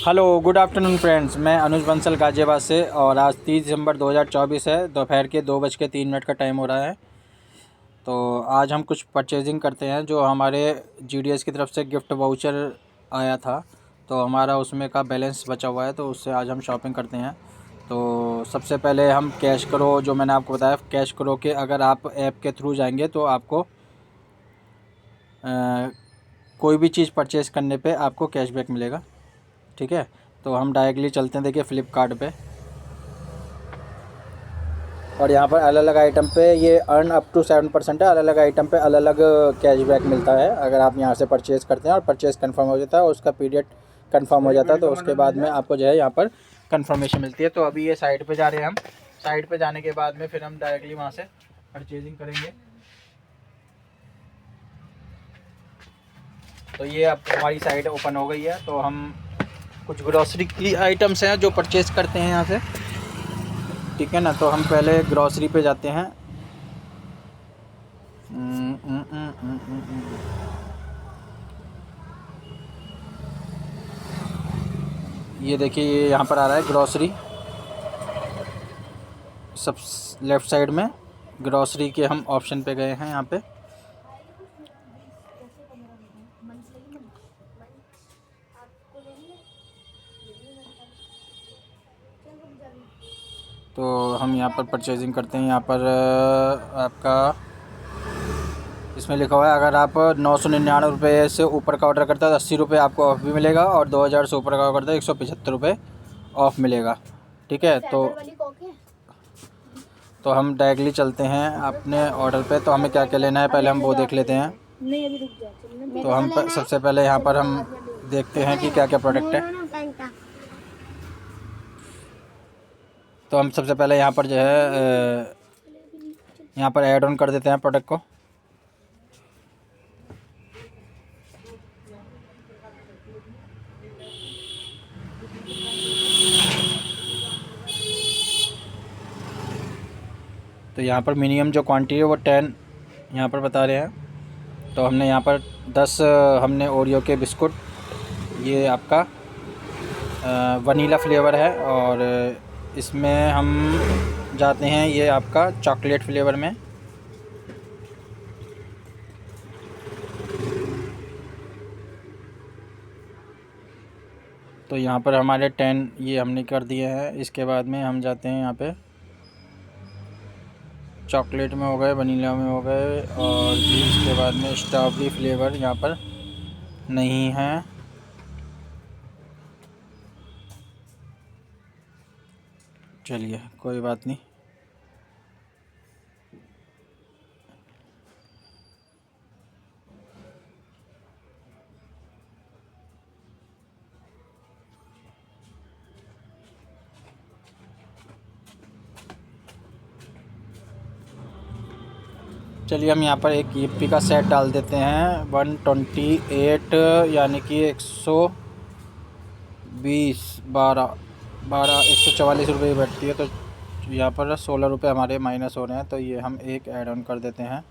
Hello good afternoon friends, मैं अनुज बंसल गाजियाबाद से। और आज 30 दिसंबर 2024 है। दोपहर के 2:03 का टाइम हो रहा है। तो आज हम कुछ परचेजिंग करते हैं। जो हमारे जीडीएस की तरफ से गिफ्ट वाउचर आया था, तो हमारा उसमें का बैलेंस बचा हुआ है, तो उससे आज हम शॉपिंग करते हैं। तो सबसे पहले हम कैश करो, जो मैंने आपको बताया, कैश करो के अगर आप ऐप के थ्रू जाएंगे तो आपको कोई भी चीज़ परचेज़ करने पे आपको कैशबैक मिलेगा। ठीक है, तो हम डायरेक्टली चलते हैं। देखिए फ़्लिपकार्ट पे, और यहाँ पर अलग अलग आइटम पे ये अर्न अप टू 7% है। अलग अलग आइटम पे अलग अलग कैशबैक मिलता है अगर आप यहाँ से परचेज़ करते हैं और परचेज़ कंफर्म हो जाता है और उसका पीरियड कंफर्म हो जाता है, तो उसके बाद में आपको जो है यहाँ पर कंफर्मेशन मिलती है। तो अभी ये साइट पे जा रहे हैं हम। साइट पे जाने के बाद में फिर हम डायरेक्टली वहाँ से परचेजिंग करेंगे। तो ये अब हमारी साइट ओपन हो गई है। तो हम कुछ ग्रॉसरी की आइटम्स हैं जो परचेज़ करते हैं यहाँ से। ठीक है ना, तो हम पहले ग्रॉसरी पे जाते हैं। ये देखिए, ये यहाँ पर आ रहा है ग्रॉसरी, सब लेफ़्ट साइड में ग्रॉसरी के हम ऑप्शन पे गए हैं यहाँ पे। तो हम यहाँ पर परचेजिंग करते हैं। यहाँ पर आपका इसमें लिखा हुआ है, अगर आप 999 से ऊपर का ऑर्डर करते हैं तो 80 रुपये आपको ऑफ़ भी मिलेगा, और 2000 से ऊपर का ऑर्डर करते हैं 175 रुपये ऑफ़ मिलेगा। ठीक है, तो हम डायरेक्टली चलते हैं अपने ऑर्डर पे। तो हमें क्या क्या लेना है पहले हम वो देख लेते हैं। नहीं अभी रुक जा। तो हम सबसे पहले यहाँ पर हम देखते हैं कि क्या क्या प्रोडक्ट है। तो हम सबसे पहले यहाँ पर जो है यहाँ पर ऐड ऑन कर देते हैं प्रोडक्ट को। तो यहाँ पर मिनिमम जो क्वांटिटी है वो 10 यहाँ पर बता रहे हैं। तो हमने यहाँ पर 10 हमने ओरियो के बिस्कुट, ये आपका वनीला फ्लेवर है, और इसमें हम जाते हैं ये आपका चॉकलेट फ्लेवर में। तो यहाँ पर हमारे 10 ये हमने कर दिए हैं। इसके बाद में हम जाते हैं यहाँ पे चॉकलेट में हो गए, वनीला में हो गए, और भी इसके बाद में स्ट्रॉबेरी फ्लेवर यहाँ पर नहीं है। चलिए कोई बात नहीं। चलिए हम यहाँ पर एक यिप्पी का सेट डाल देते हैं 128, यानी कि 120 12 144 रुपये बैठती है। तो यहाँ पर 16 रुपये हमारे माइनस हो रहे हैं। तो ये हम एक ऐड ऑन कर देते हैं।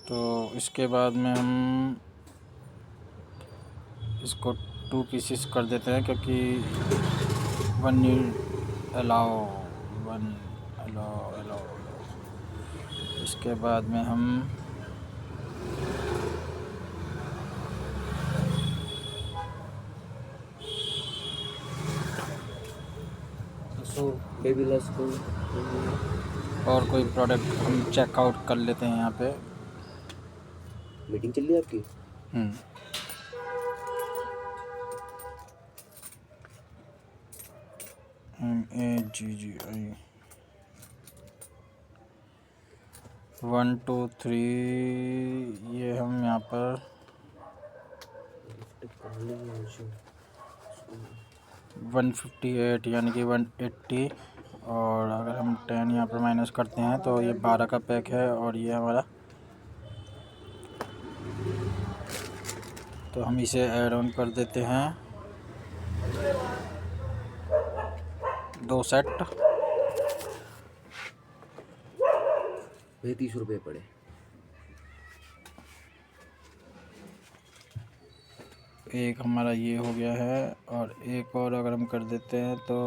तो इसके बाद में हम इसको 2 पीसेस कर देते हैं, क्योंकि वन अलाओ वन अलाओ। इसके बाद में हम बेबी लस को और कोई प्रोडक्ट हम चेकआउट कर लेते हैं यहाँ पे। मीटिंग चल रही है आपकी। MAGGI 1 2 3, ये हम यहाँ पर 158 यानी कि 180, और अगर हम 10 यहाँ पर माइनस करते हैं तो ये 12 का पैक है, और ये हमारा। तो हम इसे ऐड ऑन कर देते हैं 2 सेट। भैया 30 रुपये पड़े। एक हमारा ये हो गया है, और एक और अगर हम कर देते हैं तो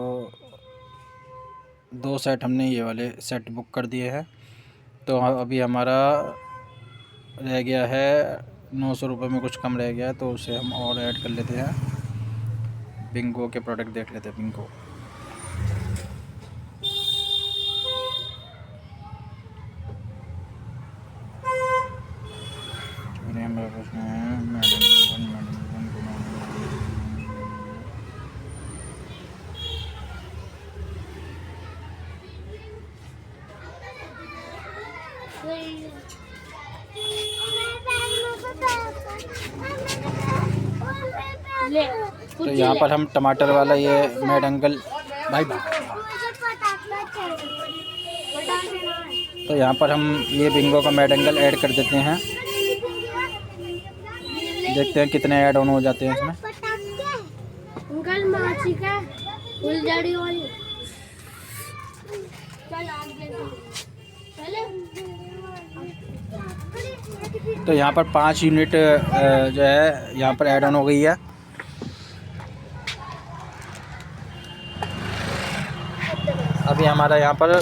2 सेट हमने ये वाले सेट बुक कर दिए हैं। तो अभी हमारा रह गया है 900 रुपये में कुछ कम रह गया है, तो उसे हम और ऐड कर लेते हैं। बिंगो के प्रोडक्ट देख लेते हैं। बिंगो हमारे पास में है तो यहाँ पर हम टमाटर वाला ये मैडंगल भाई, तो यहाँ पर हम ये बिंगो का मैडंगल ऐड कर देते हैं। देखते हैं कितने ऐड ऑन हो जाते हैं इसमें। तो यहाँ पर 5 यूनिट जो है यहाँ पर ऐड ऑन हो गई है। अभी हमारा यहाँ पर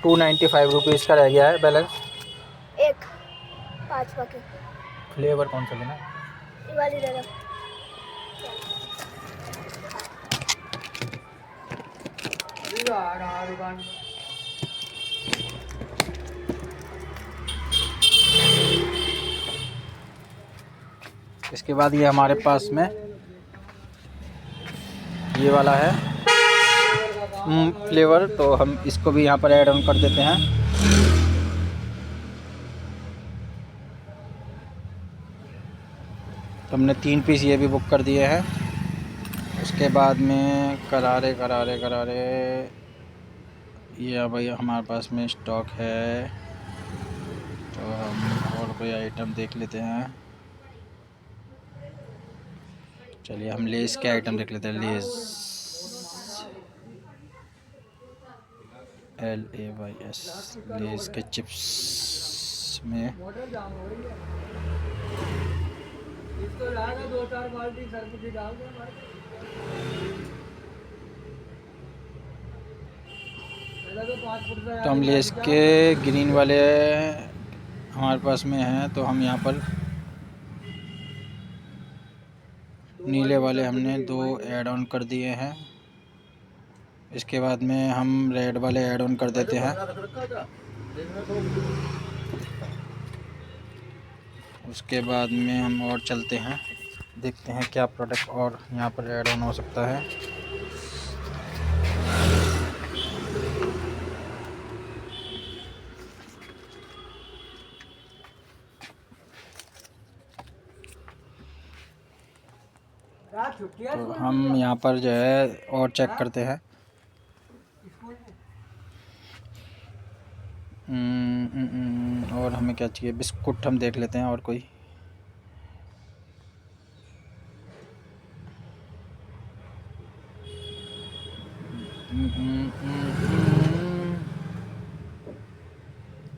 295 रुपीज़ का रह गया है बैलेंस। एक 5 पैकेट फ्लेवर कौन सा लेना? ये वाली ले लो। इसके बाद ये हमारे पास में ये वाला है फ्लेवर, तो हम इसको भी यहाँ पर ऐड ऑन कर देते हैं। तो हमने 3 पीस ये भी बुक कर दिए हैं। उसके बाद में करारे करारे करारे ये भाई हमारे पास में स्टॉक है, तो हम और कोई आइटम देख लेते हैं। चलिए हम लेस के आइटम देख लेते हैं। लेस LAYS लेस के चिप्स में तो हम लेस के ग्रीन वाले हमारे पास में हैं, तो हम यहाँ पर नीले वाले हमने 2 ऐड ऑन कर दिए हैं। इसके बाद में हम रेड वाले ऐड ऑन कर देते हैं। उसके बाद में हम और चलते हैं, देखते हैं क्या प्रोडक्ट और यहाँ पर ऐड ऑन हो सकता है। तो हम यहाँ पर जो है और चेक करते हैं। और हमें क्या चाहिए? बिस्कुट हम देख लेते हैं और कोई।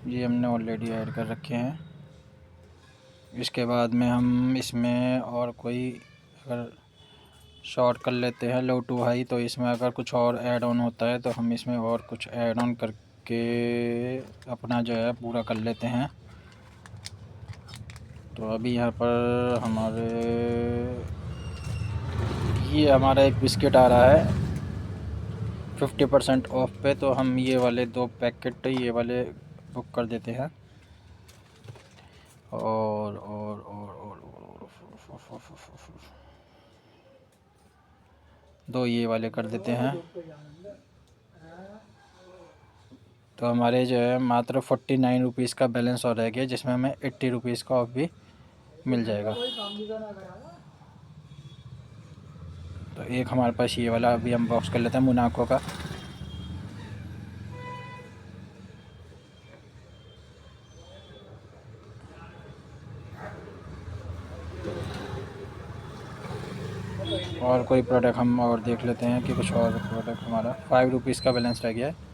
ये हमने ऑलरेडी ऐड कर रखे हैं। इसके बाद में हम इसमें और कोई अगर शॉर्ट कर लेते हैं लो टू हाई, तो इसमें अगर कुछ और ऐड ऑन होता है तो हम इसमें और कुछ ऐड ऑन करके अपना जो है पूरा कर लेते हैं। तो अभी यहाँ पर ये हमारा एक बिस्किट आ रहा है 50% ऑफ पे, तो हम ये वाले 2 पैकेट ये वाले बुक कर देते हैं। और 2 ये वाले कर देते हैं। तो हमारे जो है मात्र 49 रुपीज़ का बैलेंस और रह गया, जिसमें हमें 80 रुपीज़ का ऑफ भी मिल जाएगा। तो एक हमारे पास ये वाला अभी हम बॉक्स कर लेते हैं मोनाको का। और कोई प्रोडक्ट हम और देख लेते हैं कि कुछ और प्रोडक्ट हमारा 5 रुपीज़ का बैलेंस रह गया है।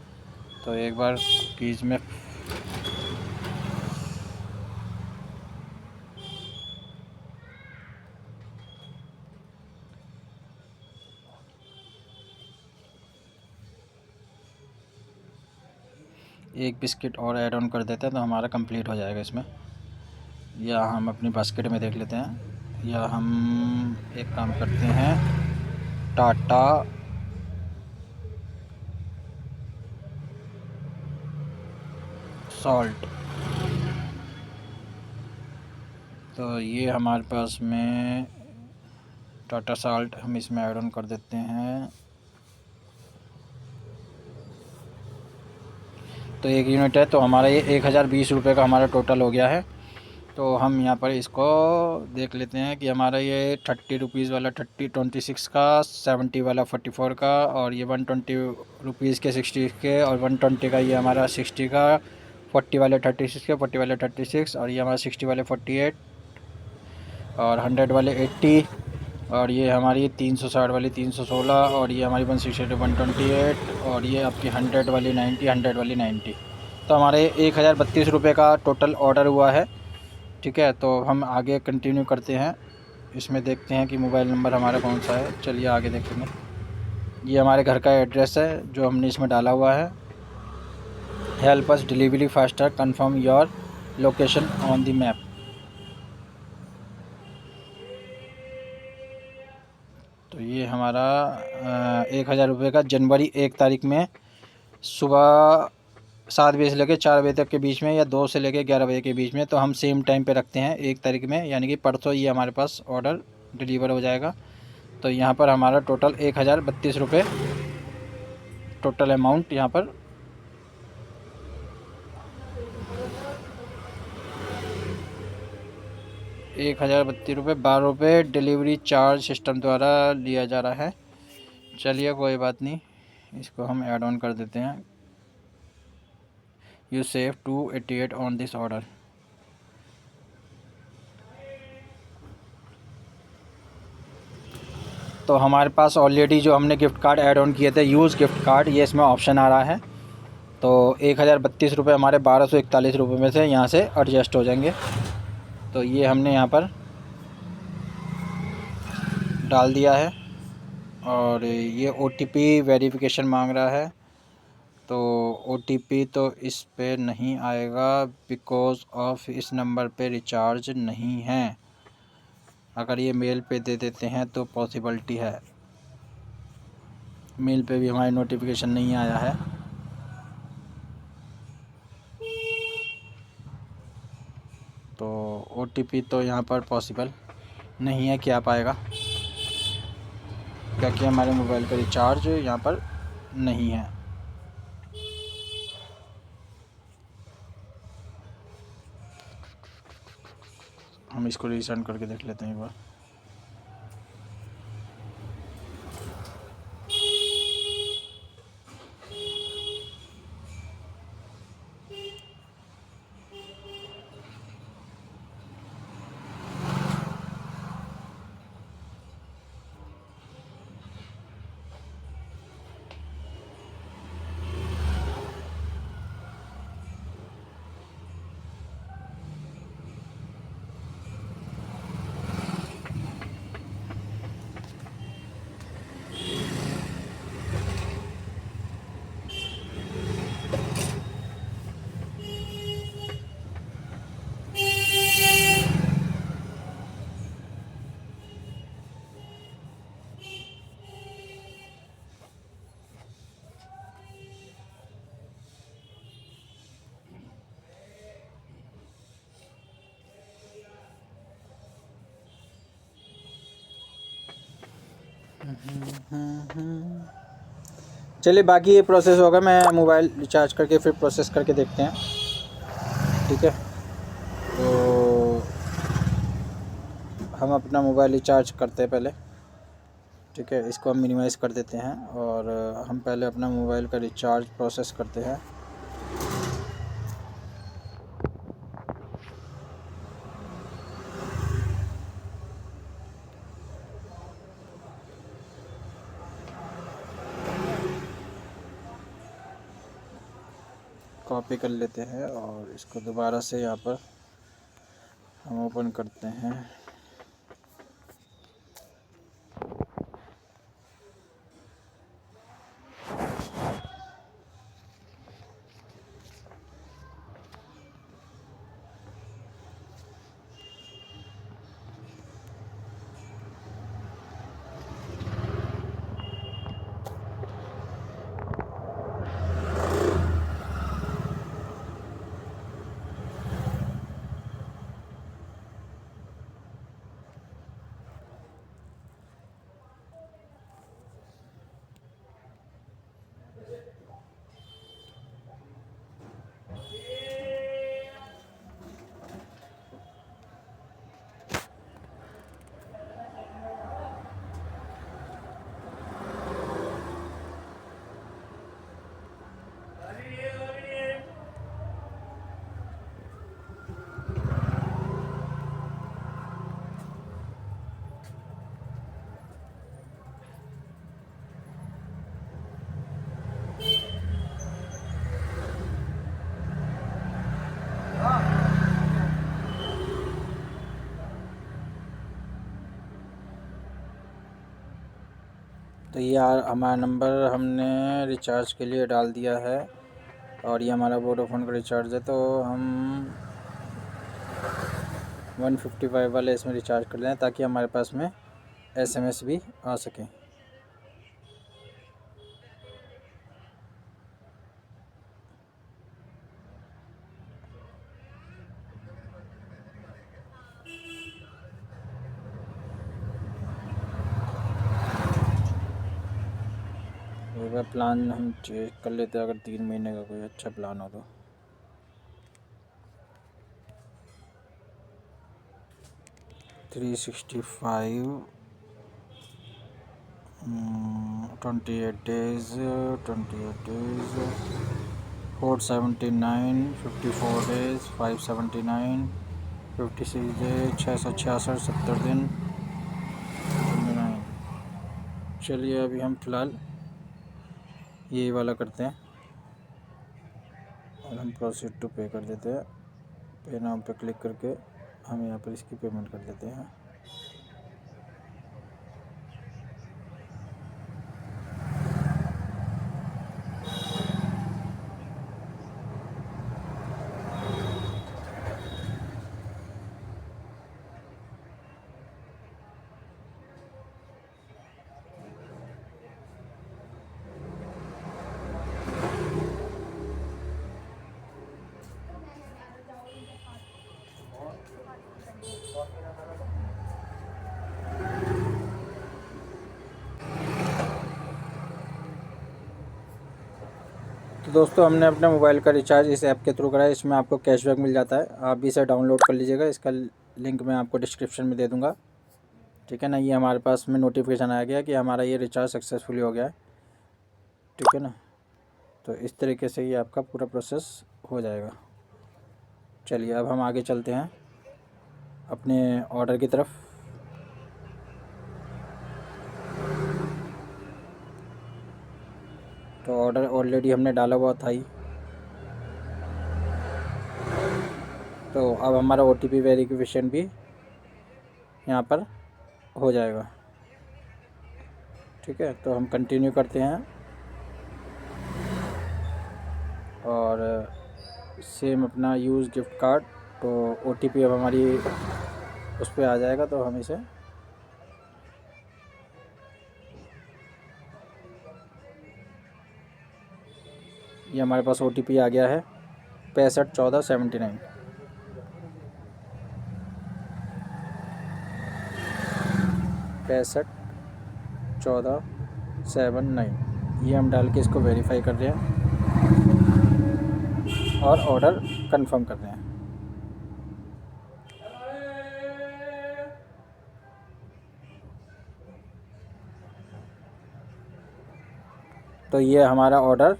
तो एक बार कुकीज़ में एक बिस्किट और ऐड ऑन कर देते हैं तो हमारा कंप्लीट हो जाएगा इसमें। या हम अपनी बास्केट में देख लेते हैं, या हम एक काम करते हैं, टाटा सॉल्ट। तो ये हमारे पास में टाटा सॉल्ट हम इसमें ऐड ऑन कर देते हैं। तो 1 यूनिट है, तो हमारा ये 1020 रुपये का हमारा टोटल हो गया है। तो हम यहाँ पर इसको देख लेते हैं कि हमारा ये 30 रुपीज़ वाला 26 का, 70 वाला 44 का, और ये 120 रुपीज़ के 60 के, और 120 का ये हमारा 60 का, 40 वाले 36 के, 40 वाले 36, और ये हमारा 60 वाले 48, और 100 वाले 80, और ये हमारी 360 वाली 316, और ये हमारी 160 128, और ये आपकी 100 वाली 90, 100 वाली 90। तो हमारे 1032 रुपये का टोटल ऑर्डर हुआ है। ठीक है, तो हम आगे कंटिन्यू करते हैं। इसमें देखते हैं कि मोबाइल नंबर हमारा कौन सा है। चलिए आगे देखेंगे। ये हमारे घर का एड्रेस है जो हमने इसमें डाला हुआ है। Help us delivery faster, confirm your location on the map. तो ये हमारा 1000 रुपये का जनवरी 1 तारीख में सुबह 7 बजे से लेकर 4 बजे तक के बीच में, या 2 से लेकर 11 बजे के बीच में। तो हम सेम टाइम पे रखते हैं 1 तारीख में, यानी कि परसों ये हमारे पास ऑर्डर डिलीवर हो जाएगा। तो यहाँ पर हमारा टोटल 1032 रुपये टोटल अमाउंट यहाँ पर ₹1032 ₹12 डिलीवरी चार्ज सिस्टम द्वारा लिया जा रहा है। चलिए कोई बात नहीं, इसको हम ऐड ऑन कर देते हैं। You save 288 on this order. तो हमारे पास ऑलरेडी जो हमने गिफ्ट कार्ड ऐड ऑन किए थे, यूज़ गिफ्ट कार्ड, ये इसमें ऑप्शन आ रहा है। तो 1032 रुपये हमारे 1241 रुपये में से यहाँ से एडजस्ट हो जाएंगे। तो ये हमने यहाँ पर डाल दिया है, और ये OTP वेरिफिकेशन मांग रहा है। तो OTP तो इस पे नहीं आएगा, बिकॉज़ ऑफ इस नंबर पे रिचार्ज नहीं है। अगर ये मेल पे दे देते हैं तो पॉसिबिलिटी है। मेल पे भी हमारे नोटिफिकेशन नहीं आया है। तो OTP तो यहाँ पर पॉसिबल नहीं है कि आ पाएगा, क्योंकि हमारे मोबाइल का रिचार्ज यहाँ पर नहीं है। हम इसको रीसेंड करके देख लेते हैं एक बार। चलिए बाकी ये प्रोसेस होगा, मैं मोबाइल रिचार्ज करके फिर प्रोसेस करके देखते हैं। ठीक है, तो हम अपना मोबाइल रिचार्ज करते हैं पहले। ठीक है, इसको हम मिनिमाइज़ कर देते हैं, और हम पहले अपना मोबाइल का रिचार्ज प्रोसेस करते हैं। कॉपी कर लेते हैं, और इसको दोबारा से यहाँ पर हम ओपन करते हैं। तो ये हमारा नंबर हमने रिचार्ज के लिए डाल दिया है और ये हमारा वोडाफोन का रिचार्ज है। तो हम 155 वाले इसमें रिचार्ज कर लें ताकि हमारे पास में SMS भी आ सके। एक बार प्लान हम चेक कर लेते हैं, अगर 3 महीने का कोई अच्छा प्लान हो तो। $365 28 days 479 54 days 579 56 days 666 70 दिन 29। चलिए अभी हम फ़िलहाल यही वाला करते हैं और हम प्रोसीड टू पे कर देते हैं। पे नाउ पे क्लिक करके हम यहाँ पर इसकी पेमेंट कर देते हैं। तो दोस्तों हमने अपने मोबाइल का रिचार्ज इस ऐप के थ्रू करा है। इसमें आपको कैशबैक मिल जाता है, आप भी इसे डाउनलोड कर लीजिएगा। इसका लिंक मैं आपको डिस्क्रिप्शन में दे दूंगा, ठीक है ना। ये हमारे पास में नोटिफिकेशन आ गया कि हमारा ये रिचार्ज सक्सेसफुली हो गया है, ठीक है ना। तो इस तरीके से ये आपका पूरा प्रोसेस हो जाएगा। चलिए अब हम आगे चलते हैं अपने ऑर्डर की तरफ। तो ऑर्डर ऑलरेडी हमने डाला हुआ था ही, तो अब हमारा OTP वेरिफिकेशन भी यहाँ पर हो जाएगा, ठीक है। तो हम कंटिन्यू करते हैं और सेम अपना यूज़ गिफ्ट कार्ड। तो OTP अब हमारी उस पर आ जाएगा, तो हम इसे ये हमारे पास OTP आ गया है 651479। पैंसठ 1479 ये हम डाल के इसको वेरीफाई कर रहे हैं और ऑर्डर कंफर्म कर रहे हैं। तो ये हमारा ऑर्डर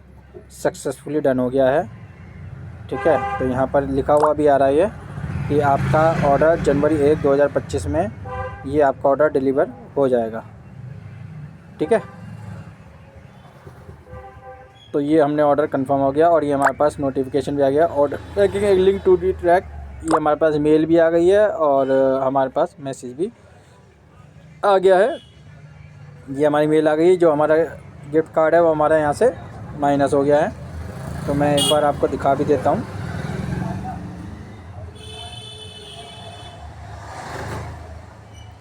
सक्सेसफुली डन हो गया है, ठीक है। तो यहाँ पर लिखा हुआ भी आ रहा है कि आपका ऑर्डर जनवरी 1 2025 में ये आपका ऑर्डर डिलीवर हो जाएगा, ठीक है। तो ये हमने ऑर्डर कंफर्म हो गया और ये हमारे पास नोटिफिकेशन भी आ गया। Order tracking link to the track, ये हमारे पास मेल भी आ गई है और हमारे पास मैसेज भी आ गया है। ये हमारी मेल आ गई है, जो हमारा गिफ्ट कार्ड है वो हमारा यहाँ से माइनस हो गया है। तो मैं एक बार आपको दिखा भी देता हूँ।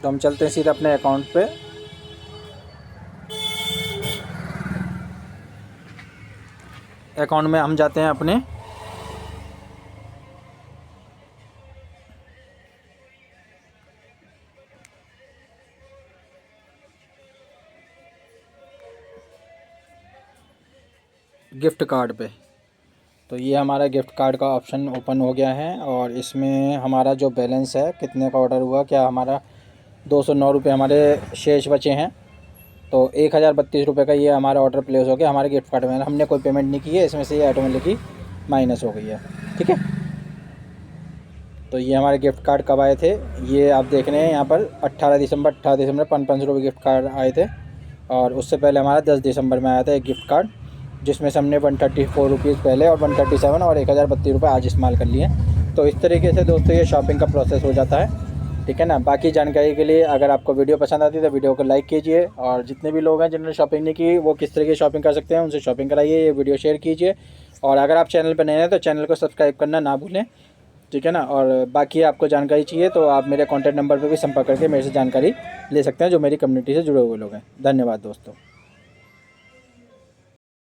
तो हम चलते हैं सीधे अपने अकाउंट पे। अकाउंट में हम जाते हैं अपने गिफ्ट कार्ड पे। तो ये हमारा गिफ्ट कार्ड का ऑप्शन ओपन हो गया है और इसमें हमारा जो बैलेंस है, कितने का ऑर्डर हुआ, क्या हमारा 209 रुपये हमारे शेष बचे हैं। तो 1032 रुपये का ये हमारा ऑर्डर प्लेस हो गया हमारे गिफ्ट कार्ड में। हमने कोई पेमेंट नहीं की है, इसमें से ये ऑटोमेटिकली माइनस हो गई है, ठीक है। तो ये हमारे गिफ्ट कार्ड कब आए थे, ये आप देख रहे हैं यहाँ पर 18 दिसंबर 500 रुपये गिफ्ट कार्ड आए थे। और उससे पहले हमारा 10 दिसंबर में आया था एक गिफ्ट कार्ड, जिसमें से हमने 134 रुपीज़ पहले और 137 और 1032 रुपये आज इस्तेमाल कर लिए। तो इस तरीके से दोस्तों ये शॉपिंग का प्रोसेस हो जाता है। ठीक है ना। बाकी जानकारी के लिए अगर आपको वीडियो पसंद आती है तो वीडियो को लाइक कीजिए, और जितने भी लोग हैं जिन्होंने शॉपिंग नहीं की वो किस तरह की शॉपिंग कर सकते हैं उनसे शॉपिंग कराइए, ये वीडियो शेयर कीजिए। और अगर आप चैनल पर नए हैं तो चैनल को सब्सक्राइब करना ना भूलें, ठीक है ना। और बाकी आपको जानकारी चाहिए तो आप मेरे कॉन्टैक्ट नंबर पर भी संपर्क करके मेरे से जानकारी ले सकते हैं, जो मेरी कम्युनिटी से जुड़े हुए लोग हैं। धन्यवाद दोस्तों।